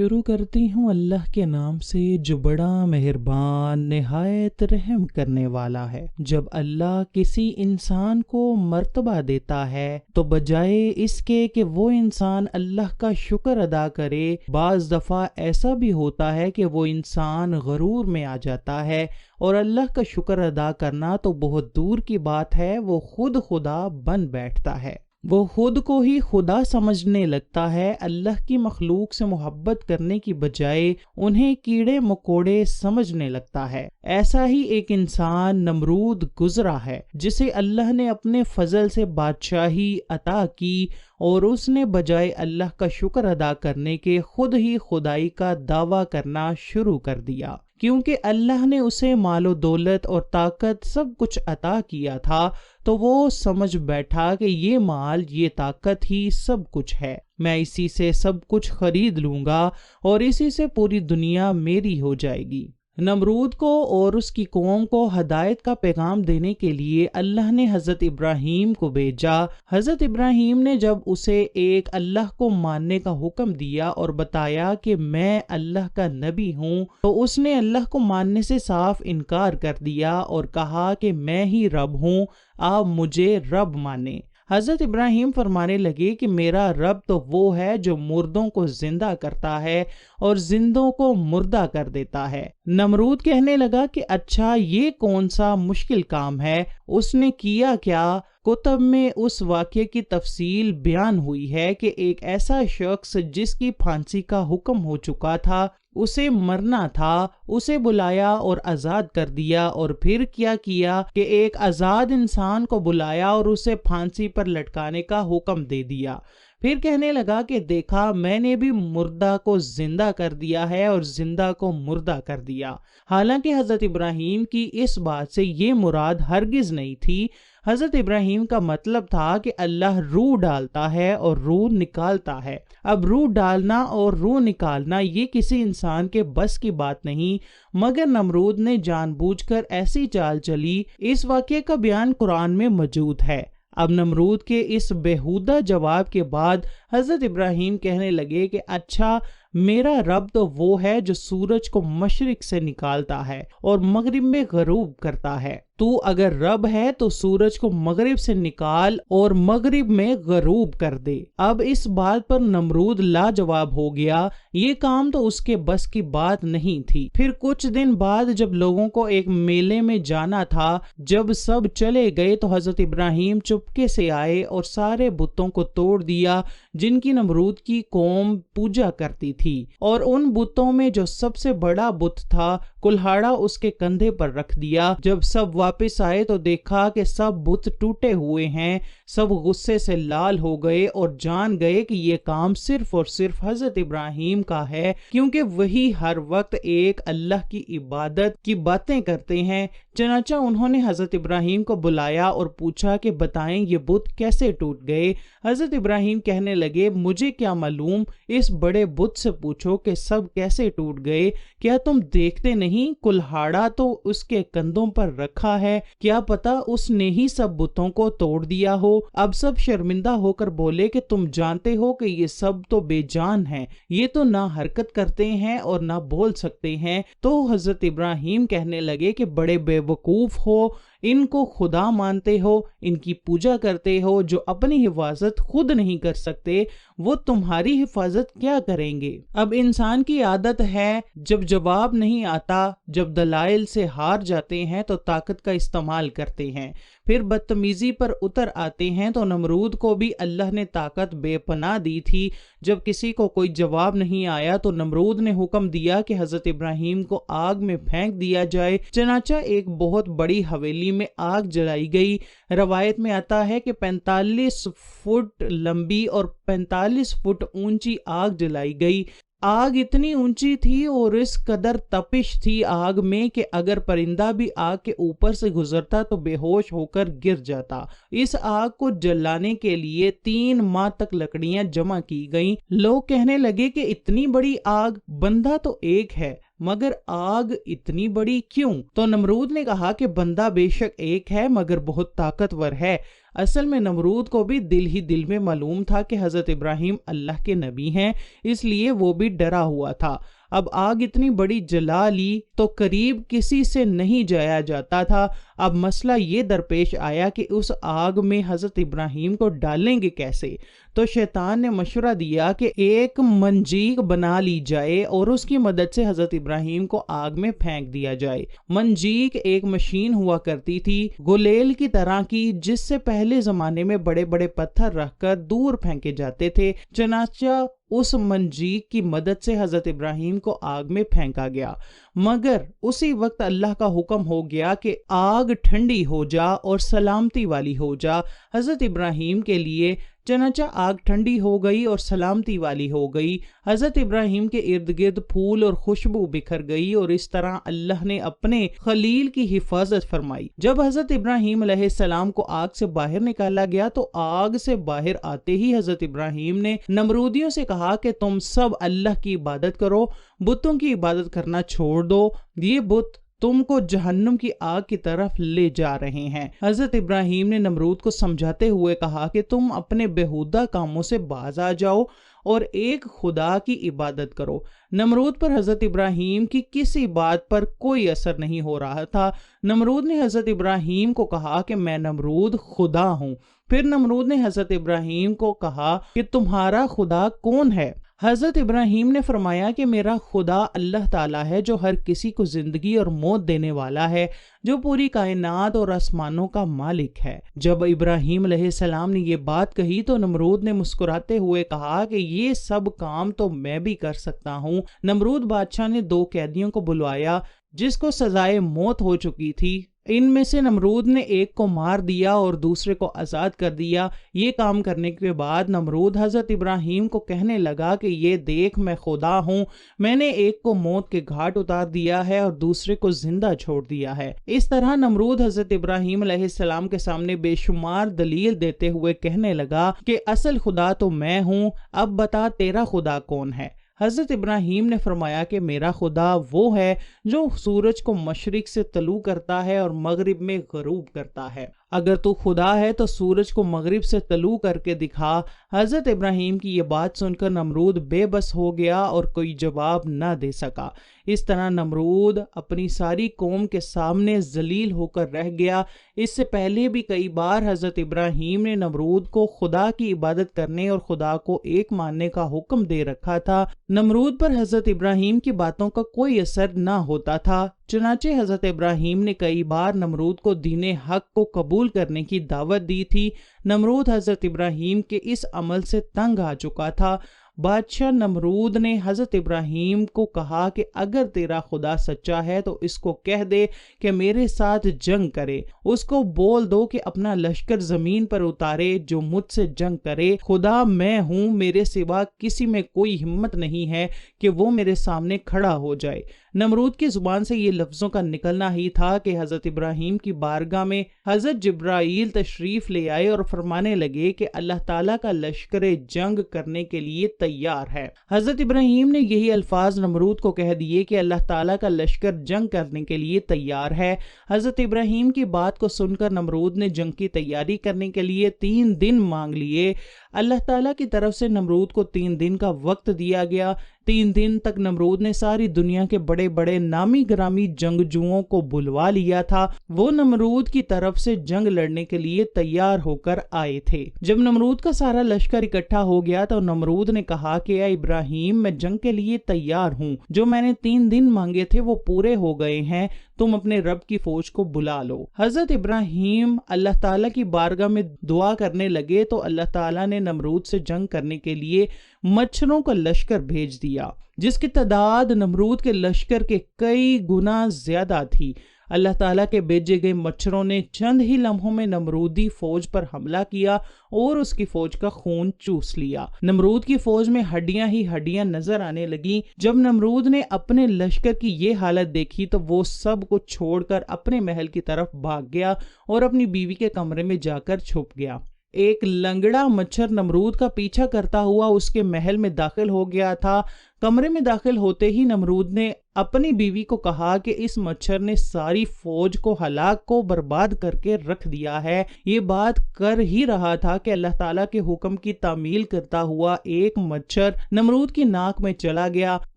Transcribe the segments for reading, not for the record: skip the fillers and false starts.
شروع کرتی ہوں اللہ کے نام سے جو بڑا مہربان نہایت رحم کرنے والا ہے۔ جب اللہ کسی انسان کو مرتبہ دیتا ہے تو بجائے اس کے کہ وہ انسان اللہ کا شکر ادا کرے، بعض دفعہ ایسا بھی ہوتا ہے کہ وہ انسان غرور میں آ جاتا ہے اور اللہ کا شکر ادا کرنا تو بہت دور کی بات ہے، وہ خود خدا بن بیٹھتا ہے۔ وہ خود کو ہی خدا سمجھنے لگتا ہے، اللہ کی مخلوق سے محبت کرنے کی بجائے انہیں کیڑے مکوڑے سمجھنے لگتا ہے۔ ایسا ہی ایک انسان نمرود گزرا ہے جسے اللہ نے اپنے فضل سے بادشاہی عطا کی اور اس نے بجائے اللہ کا شکر ادا کرنے کے خود ہی خدائی کا دعویٰ کرنا شروع کر دیا۔ کیونکہ اللہ نے اسے مال و دولت اور طاقت سب کچھ عطا کیا تھا تو وہ سمجھ بیٹھا کہ یہ مال، یہ طاقت ہی سب کچھ ہے، میں اسی سے سب کچھ خرید لوں گا اور اسی سے پوری دنیا میری ہو جائے گی۔ نمرود کو اور اس کی قوم کو ہدایت کا پیغام دینے کے لیے اللہ نے حضرت ابراہیم کو بھیجا۔ حضرت ابراہیم نے جب اسے ایک اللہ کو ماننے کا حکم دیا اور بتایا کہ میں اللہ کا نبی ہوں، تو اس نے اللہ کو ماننے سے صاف انکار کر دیا اور کہا کہ میں ہی رب ہوں، آپ مجھے رب مانیں۔ حضرت ابراہیم فرمانے لگے کہ میرا رب تو وہ ہے جو مردوں کو زندہ کرتا ہے اور زندوں کو مردہ کر دیتا ہے۔ نمرود کہنے لگا کہ اچھا، یہ کون سا مشکل کام ہے؟ اس نے کیا کیا؟ کتب میں اس واقعے کی تفصیل بیان ہوئی ہے کہ ایک ایسا شخص جس کی پھانسی کا حکم ہو چکا تھا، اسے مرنا تھا، اسے بلایا اور آزاد کر دیا، اور پھر کیا کیا کہ ایک آزاد انسان کو بلایا اور اسے پھانسی پر لٹکانے کا حکم دے دیا۔ پھر کہنے لگا کہ دیکھا، میں نے بھی مردہ کو زندہ کر دیا ہے اور زندہ کو مردہ کر دیا۔ حالانکہ حضرت ابراہیم کی اس بات سے یہ مراد ہرگز نہیں تھی۔ حضرت ابراہیم کا مطلب تھا کہ اللہ روح ڈالتا ہے اور روح نکالتا ہے۔ اب روح ڈالنا اور روح نکالنا یہ کسی انسان کے بس کی بات نہیں، مگر نمرود نے جان بوجھ کر ایسی چال چلی۔ اس واقعے کا بیان قرآن میں موجود ہے۔ اب نمرود کے اس بیہودہ جواب کے بعد حضرت ابراہیم کہنے لگے کہ اچھا، میرا رب تو وہ ہے جو سورج کو مشرق سے نکالتا ہے اور مغرب میں غروب کرتا ہے۔ تو اگر رب ہے تو سورج کو مغرب سے نکال اور مغرب میں غروب کر دے۔ اب اس بات پر نمرود لاجواب ہو گیا، یہ کام تو اس کے بس کی بات نہیں تھی۔ پھر کچھ دن بعد جب لوگوں کو ایک میلے میں جانا تھا، جب سب چلے گئے تو حضرت ابراہیم چپکے سے آئے اور سارے بتوں کو توڑ دیا جن کی نمرود کی قوم پوجا کرتی تھی، اور ان بتوں میں جو سب سے بڑا بت تھا، کلہاڑا اس کے کندھے پر رکھ دیا۔ جب سب واپس آئے تو دیکھا کہ سب بت ٹوٹے ہوئے ہیں۔ سب غصے سے لال ہو گئے اور جان گئے کہ یہ کام صرف اور صرف حضرت ابراہیم کا ہے، کیونکہ وہی ہر وقت ایک اللہ کی عبادت کی باتیں کرتے ہیں۔ چنانچہ انہوں نے حضرت ابراہیم کو بلایا اور پوچھا کہ بتائیں یہ بت کیسے ٹوٹ گئے؟ حضرت ابراہیم کہنے لگے، مجھے کیا معلوم، اس بڑے بت سے پوچھو کہ سب کیسے ٹوٹ گئے۔ کیا تم دیکھتے نہیں، کلہاڑا تو اس کے کندھوں پر رکھا ہے، کیا پتا اس نے ہی سب بتوں کو توڑ دیا ہو۔ اب سب شرمندہ ہو کر بولے کہ تم جانتے ہو کہ یہ سب تو بے جان ہیں، یہ تو نہ حرکت کرتے ہیں اور نہ بول سکتے ہیں۔ تو حضرت ابراہیم کہنے لگے کہ بڑے بے وقوف ہو، ان کو خدا مانتے ہو، ان کی پوجا کرتے ہو، جو اپنی حفاظت خود نہیں کر سکتے، وہ تمہاری حفاظت کیا کریں گے؟ اب انسان کی عادت ہے، جب جواب نہیں آتا، جب دلائل سے ہار جاتے ہیں تو طاقت کا استعمال کرتے ہیں، پھر بدتمیزی پر اتر آتے ہیں۔ تو نمرود کو بھی اللہ نے طاقت بے پناہ دی تھی۔ جب کسی کو کوئی جواب نہیں آیا تو نمرود نے حکم دیا کہ حضرت ابراہیم کو آگ میں پھینک دیا جائے۔ چنانچہ ایک بہت بڑی حویلی میں آگ جلائی گئی۔ روایت میں آتا ہے کہ 45 فٹ لمبی اور 45 فٹ اونچی آگ جلائی گئی۔ آگ اتنی اونچی تھی اور اس قدر تپش تھی آگ میں کہ اگر پرندہ بھی آگ کے اوپر سے گزرتا تو بے ہوش ہو کر گر جاتا۔ اس آگ کو جلانے کے لیے 3 ماہ تک لکڑیاں جمع کی گئیں۔ لوگ کہنے لگے کہ اتنی بڑی آگ، بندہ تو ایک ہے، مگر آگ اتنی بڑی کیوں؟ تو نمرود نے کہا کہ بندہ بے شک ایک ہے مگر بہت طاقتور ہے۔ اصل میں نمرود کو بھی دل ہی دل میں معلوم تھا کہ حضرت ابراہیم اللہ کے نبی ہیں، اس لیے وہ بھی ڈرا ہوا تھا۔ اب آگ اتنی بڑی جلا لی تو قریب کسی سے نہیں جایا جاتا تھا۔ اب مسئلہ یہ درپیش آیا کہ اس آگ میں حضرت ابراہیم کو ڈالیں گے کیسے؟ تو شیطان نے مشورہ دیا کہ ایک منجیق بنا لی جائے اور اس کی مدد سے حضرت ابراہیم کو آگ میں پھینک دیا جائے۔ منجیق ایک مشین ہوا کرتی تھی گلیل کی طرح کی، جس سے پہلے زمانے میں بڑے بڑے پتھر رکھ کر دور پھینکے جاتے تھے۔ چنانچہ اس منجیق کی مدد سے حضرت ابراہیم کو آگ میں پھینکا گیا، مگر اسی وقت اللہ کا حکم ہو گیا کہ آگ ٹھنڈی ہو جا اور سلامتی والی ہو جا حضرت ابراہیم کے لیے۔ چنانچہ آگ ٹھنڈی ہو گئی اور سلامتی والی ہو گئی۔ حضرت ابراہیم کے ارد گرد پھول اور خوشبو بکھر گئی، اور اس طرح اللہ نے اپنے خلیل کی حفاظت فرمائی۔ جب حضرت ابراہیم علیہ السلام کو آگ سے باہر نکالا گیا تو آگ سے باہر آتے ہی حضرت ابراہیم نے نمرودیوں سے کہا کہ تم سب اللہ کی عبادت کرو، بتوں کی عبادت کرنا چھوڑ دو، یہ بت تم کو جہنم کی آگ کی طرف لے جا رہے ہیں۔ حضرت ابراہیم نے نمرود کو سمجھاتے ہوئے کہا کہ تم اپنے بیہودہ کاموں سے باز آ جاؤ اور ایک خدا کی عبادت کرو۔ نمرود پر حضرت ابراہیم کی کسی بات پر کوئی اثر نہیں ہو رہا تھا۔ نمرود نے حضرت ابراہیم کو کہا کہ میں نمرود خدا ہوں۔ پھر نمرود نے حضرت ابراہیم کو کہا کہ تمہارا خدا کون ہے؟ حضرت ابراہیم نے فرمایا کہ میرا خدا اللہ تعالیٰ ہے، جو ہر کسی کو زندگی اور موت دینے والا ہے، جو پوری کائنات اور آسمانوں کا مالک ہے۔ جب ابراہیم علیہ السلام نے یہ بات کہی تو نمرود نے مسکراتے ہوئے کہا کہ یہ سب کام تو میں بھی کر سکتا ہوں۔ نمرود بادشاہ نے 2 قیدیوں کو بلوایا جس کو سزائے موت ہو چکی تھی۔ ان میں سے نمرود نے ایک کو مار دیا اور دوسرے کو آزاد کر دیا۔ یہ کام کرنے کے بعد نمرود حضرت ابراہیم کو کہنے لگا کہ یہ دیکھ میں خدا ہوں، میں نے ایک کو موت کے گھاٹ اتار دیا ہے اور دوسرے کو زندہ چھوڑ دیا ہے۔ اس طرح نمرود حضرت ابراہیم علیہ السلام کے سامنے بے شمار دلیل دیتے ہوئے کہنے لگا کہ اصل خدا تو میں ہوں، اب بتا تیرا خدا کون ہے؟ حضرت ابراہیم نے فرمایا کہ میرا خدا وہ ہے جو سورج کو مشرق سے طلوع کرتا ہے اور مغرب میں غروب کرتا ہے۔ اگر تو خدا ہے تو سورج کو مغرب سے طلوع کر کے دکھا۔ حضرت ابراہیم کی یہ بات سن کر نمرود بے بس ہو گیا اور کوئی جواب نہ دے سکا۔ اس طرح نمرود اپنی ساری قوم کے سامنے ذلیل ہو کر رہ گیا۔ اس سے پہلے بھی کئی بار حضرت ابراہیم نے نمرود کو خدا کی عبادت کرنے اور خدا کو ایک ماننے کا حکم دے رکھا تھا۔ نمرود پر حضرت ابراہیم کی باتوں کا کوئی اثر نہ ہوتا تھا۔ چنانچہ حضرت ابراہیم نے کئی بار نمرود کو دین حق کو قبول کرنے کی دعوت دی تھی۔ نمرود حضرت ابراہیم کے اس عمل سے تنگ آ چکا تھا۔ بادشاہ نمرود نے حضرت ابراہیم کو کہا کہ اگر تیرا خدا سچا ہے تو اس کو کہہ دے کہ میرے ساتھ جنگ کرے، اس کو بول دو کہ اپنا لشکر زمین پر اتارے، جو مجھ سے جنگ کرے۔ خدا میں ہوں، میرے سوا کسی میں کوئی ہمت نہیں ہے کہ وہ میرے سامنے کھڑا ہو جائے۔ نمرود کی زبان سے یہ لفظوں کا نکلنا ہی تھا کہ حضرت ابراہیم کی بارگاہ میں حضرت جبرائیل تشریف لے آئے اور فرمانے لگے کہ اللہ تعالیٰ کا لشکر جنگ کرنے کے لیے تیار ہے۔ حضرت ابراہیم نے یہی الفاظ نمرود کو کہہ دیے کہ اللہ تعالیٰ کا لشکر جنگ کرنے کے لیے تیار ہے۔ حضرت ابراہیم کی بات کو سن کر نمرود نے جنگ کی تیاری کرنے کے لیے 3 دن مانگ لیے۔ اللہ تعالیٰ کی طرف سے نمرود کو 3 دن کا وقت دیا گیا۔ 3 دن تک نمرود نے ساری دنیا کے بڑے بڑے نامی گرامی جنگجوؤں کو بلوا لیا تھا۔ وہ نمرود کی طرف سے جنگ لڑنے کے لیے تیار ہو کر آئے تھے۔ جب نمرود کا سارا لشکر اکٹھا ہو گیا تو نمرود نے کہا کہ اے ابراہیم، میں جنگ کے لیے تیار ہوں، جو میں نے 3 دن مانگے تھے وہ پورے ہو گئے ہیں، تم اپنے رب کی فوج کو بلا لو۔ حضرت ابراہیم اللہ تعالیٰ کی بارگاہ میں دعا کرنے لگے تو اللہ تعالیٰ نے نمرود سے جنگ کرنے کے لیے مچھروں کا لشکر بھیج دیا، جس کی تعداد نمرود کے لشکر کے کئی گنا زیادہ تھی۔ اللہ تعالیٰ کے بھیجے گئے مچھروں نے چند ہی لمحوں میں نمرودی فوج پر حملہ کیا اور اس کی فوج کا خون چوس لیا۔ نمرود کی فوج میں ہڈیاں ہی ہڈیاں نظر آنے لگیں۔ جب نمرود نے اپنے لشکر کی یہ حالت دیکھی تو وہ سب کو چھوڑ کر اپنے محل کی طرف بھاگ گیا اور اپنی بیوی کے کمرے میں جا کر چھپ گیا۔ ایک لنگڑا مچھر نمرود کا پیچھا کرتا ہوا اس کے محل میں داخل ہو گیا تھا۔ کمرے میں داخل ہوتے ہی نمرود نے اپنی بیوی کو کہا کہ اس مچھر نے ساری فوج کو ہلاک کو برباد کر کے رکھ دیا ہے۔ یہ بات کر ہی رہا تھا کہ اللہ تعالیٰ کے حکم کی تعمیل کرتا ہوا ایک مچھر نمرود کی ناک میں چلا گیا۔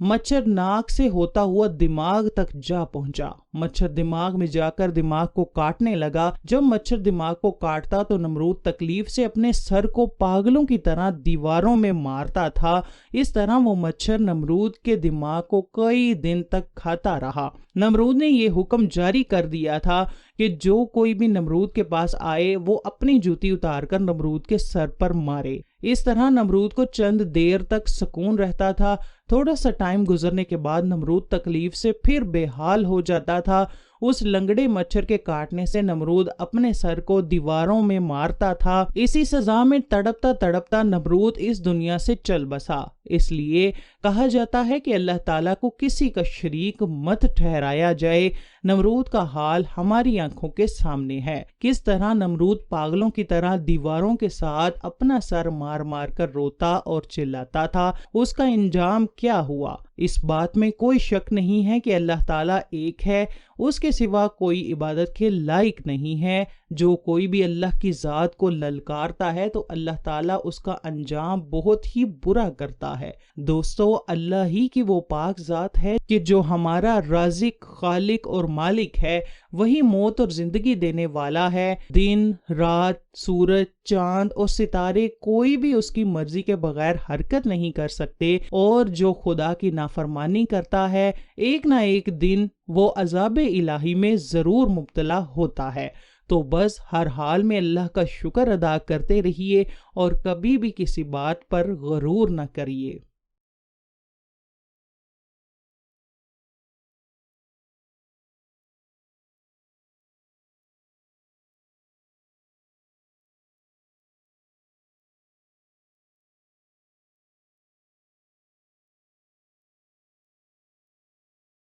مچھر ناک سے ہوتا ہوا دماغ تک جا پہنچا۔ مچھر دماغ میں جا کر دماغ کو کاٹنے لگا۔ جب مچھر دماغ کو کاٹتا تو نمرود تکلیف سے اپنے سر کو پاگلوں کی طرح دیواروں میں مارتا تھا۔ اس طرح وہ مچھر نمرود کے دماغ کو کئی دن تک کھاتا رہا۔ نمرود نے یہ حکم جاری کر دیا تھا کہ جو کوئی بھی نمرود کے پاس آئے وہ اپنی جوتی اتار کر نمرود کے سر پر مارے۔ اس طرح نمرود کو چند دیر تک سکون رہتا تھا۔ تھوڑا سا ٹائم گزرنے کے بعد نمرود تکلیف سے پھر بے حال ہو جاتا تھا۔ اس لنگڑے مچھر کے کاٹنے سے نمرود اپنے سر کو دیواروں میں مارتا تھا۔ اسی سزا میں تڑپتا تڑپتا نمرود اس دنیا سے چل بسا۔ اس لیے کہا جاتا ہے کہ اللہ تعالیٰ کو کسی کا شریک مت ٹھہرایا جائے۔ نمرود کا حال ہماری آنکھوں کے سامنے ہے۔ کس طرح نمرود پاگلوں کی طرح دیواروں کے ساتھ اپنا سر مار مار کر روتا اور چلاتا تھا۔ اس کا انجام کیا ہوا؟ اس بات میں کوئی شک نہیں ہے کہ اللہ تعالیٰ ایک ہے، اس کے سوا کوئی عبادت کے لائق نہیں ہے۔ جو کوئی بھی اللہ کی ذات کو للکارتا ہے تو اللہ تعالیٰ اس کا انجام بہت ہی برا کرتا ہے۔ دوستو، اللہ ہی کی وہ پاک ذات ہے کہ جو ہمارا رازق، خالق اور مالک ہے، وہی موت اور زندگی دینے والا ہے۔ دن، رات، سورج، چاند اور ستارے کوئی بھی اس کی مرضی کے بغیر حرکت نہیں کر سکتے، اور جو خدا کی نافرمانی کرتا ہے ایک نہ ایک دن وہ عذاب الہی میں ضرور مبتلا ہوتا ہے۔ تو بس ہر حال میں اللہ کا شکر ادا کرتے رہیے اور کبھی بھی کسی بات پر غرور نہ کریے۔